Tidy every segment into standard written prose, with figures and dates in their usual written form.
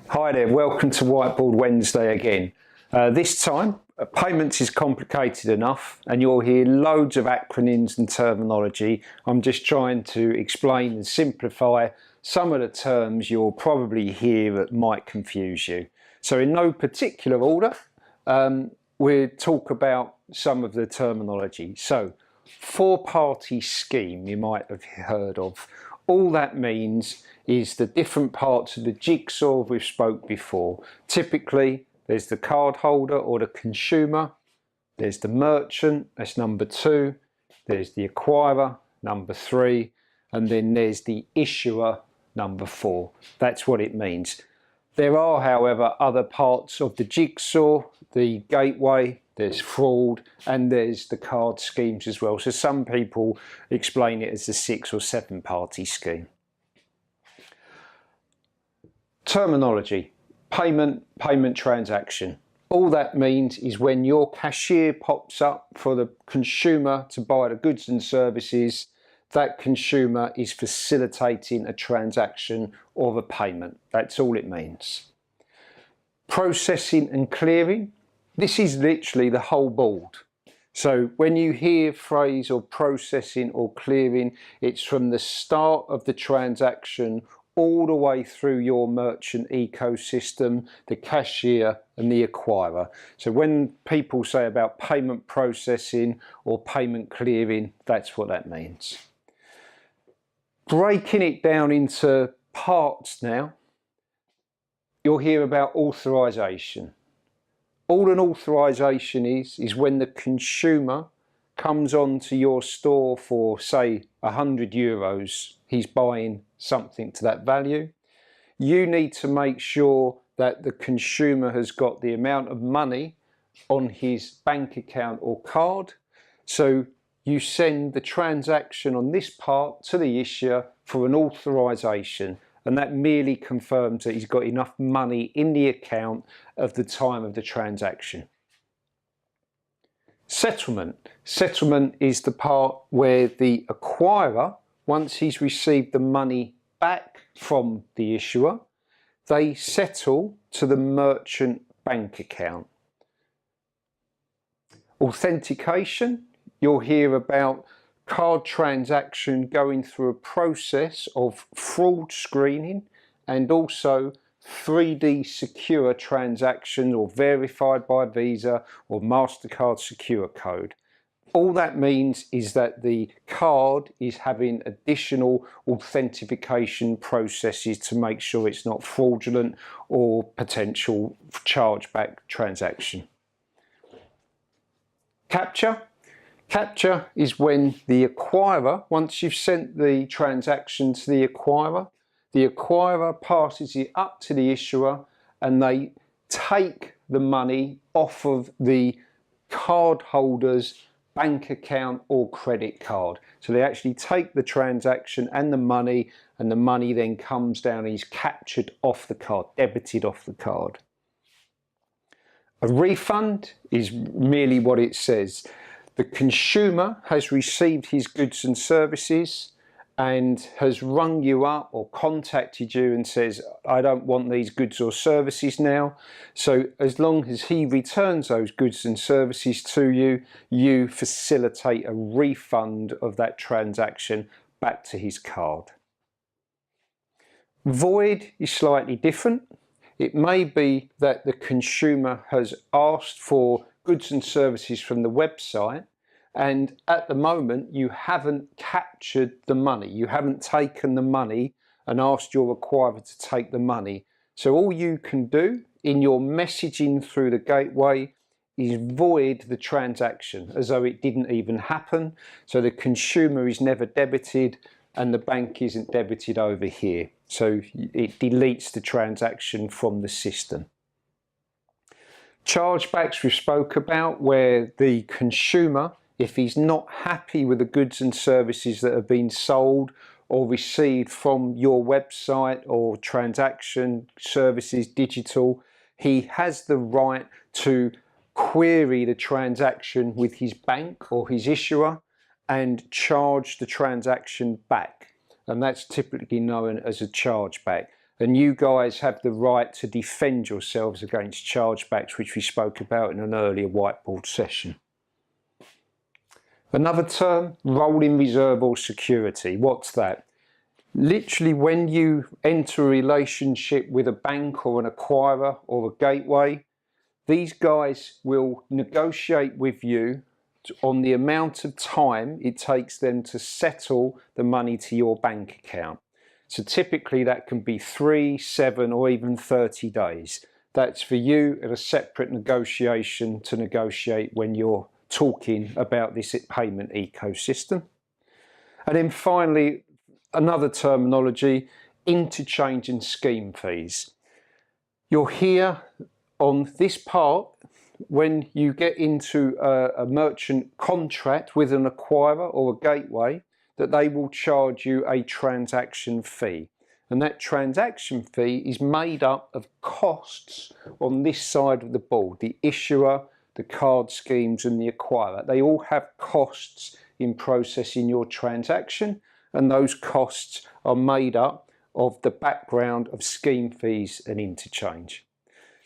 Hi there, welcome to Whiteboard Wednesday again. This time, payments is complicated enough and you'll hear loads of acronyms and terminology. I'm just trying to explain and simplify some of the terms you'll probably hear that might confuse you. So in no particular order, we'll talk about some of the terminology. So, four-party scheme you might have heard of. All that means is the different parts of the jigsaw we've spoke before. Typically, there's the card holder or the consumer, there's the merchant, that's number 2, there's the acquirer, number 3, and then there's the issuer, number 4. That's what it means. There are, however, other parts of the jigsaw, the gateway, there's fraud, and there's the card schemes as well. So some people explain it as a 6 or 7 party scheme. Terminology: payment, payment transaction. All that means is when your cashier pops up for the consumer to buy the goods and services, that consumer is facilitating a transaction or a payment. That's all it means. Processing and clearing. This is literally the whole board. So when you hear phrase or processing or clearing, it's from the start of the transaction all the way through your merchant ecosystem, the cashier and the acquirer. So when people say about payment processing or payment clearing, that's what that means. Breaking it down into parts now, you'll hear about authorisation. All an authorisation is when the consumer comes onto your store for, say, €100, he's buying something to that value. You need to make sure that the consumer has got the amount of money on his bank account or card. So you send the transaction on this part to the issuer for an authorisation, and that merely confirms that he's got enough money in the account at the time of the transaction. Settlement. Settlement is the part where the acquirer, once he's received the money back from the issuer, they settle to the merchant bank account. Authentication. You'll hear about card transaction going through a process of fraud screening and also 3D secure transaction or verified by Visa or MasterCard secure code. All that means is that the card is having additional authentication processes to make sure it's not fraudulent or potential chargeback transaction. Capture. Capture is when the acquirer, once you've sent the transaction to the acquirer passes it up to the issuer and they take the money off of the card holder's bank account or credit card. So they actually take the transaction and the money then comes down and is captured off the card, debited off the card. A refund is merely what it says. The consumer has received his goods and services and has rung you up or contacted you and says, I don't want these goods or services now. So as long as he returns those goods and services to you, you facilitate a refund of that transaction back to his card. Void is slightly different. It may be that the consumer has asked for goods and services from the website, and at the moment you haven't captured the money, you haven't taken the money and asked your acquirer to take the money. So all you can do in your messaging through the gateway is void the transaction as though it didn't even happen. So the consumer is never debited and the bank isn't debited over here. So it deletes the transaction from the system. Chargebacks we spoke about, where the consumer, if he's not happy with the goods and services that have been sold or received from your website or transaction services digital, he has the right to query the transaction with his bank or his issuer and charge the transaction back. And that's typically known as a chargeback. and you guys have the right to defend yourselves against chargebacks, which we spoke about in an earlier whiteboard session. Another term, rolling reserve or security. What's that? Literally, when you enter a relationship with a bank or an acquirer or a gateway, these guys will negotiate with you on the amount of time it takes them to settle the money to your bank account. So typically that can be 3, 7 or even 30 days. That's for you at a separate negotiation to negotiate when you're talking about this payment ecosystem. And then finally, another terminology, interchange and scheme fees. You'll hear on this part when you get into a merchant contract with an acquirer or a gateway that they will charge you a transaction fee. And that transaction fee is made up of costs on this side of the board, the issuer, the card schemes and the acquirer. They all have costs in processing your transaction, and those costs are made up of the background of scheme fees and interchange.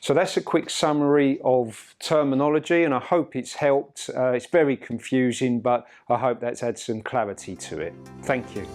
So that's a quick summary of terminology, and I hope it's helped. It's very confusing, but I hope that's had some clarity to it. Thank you.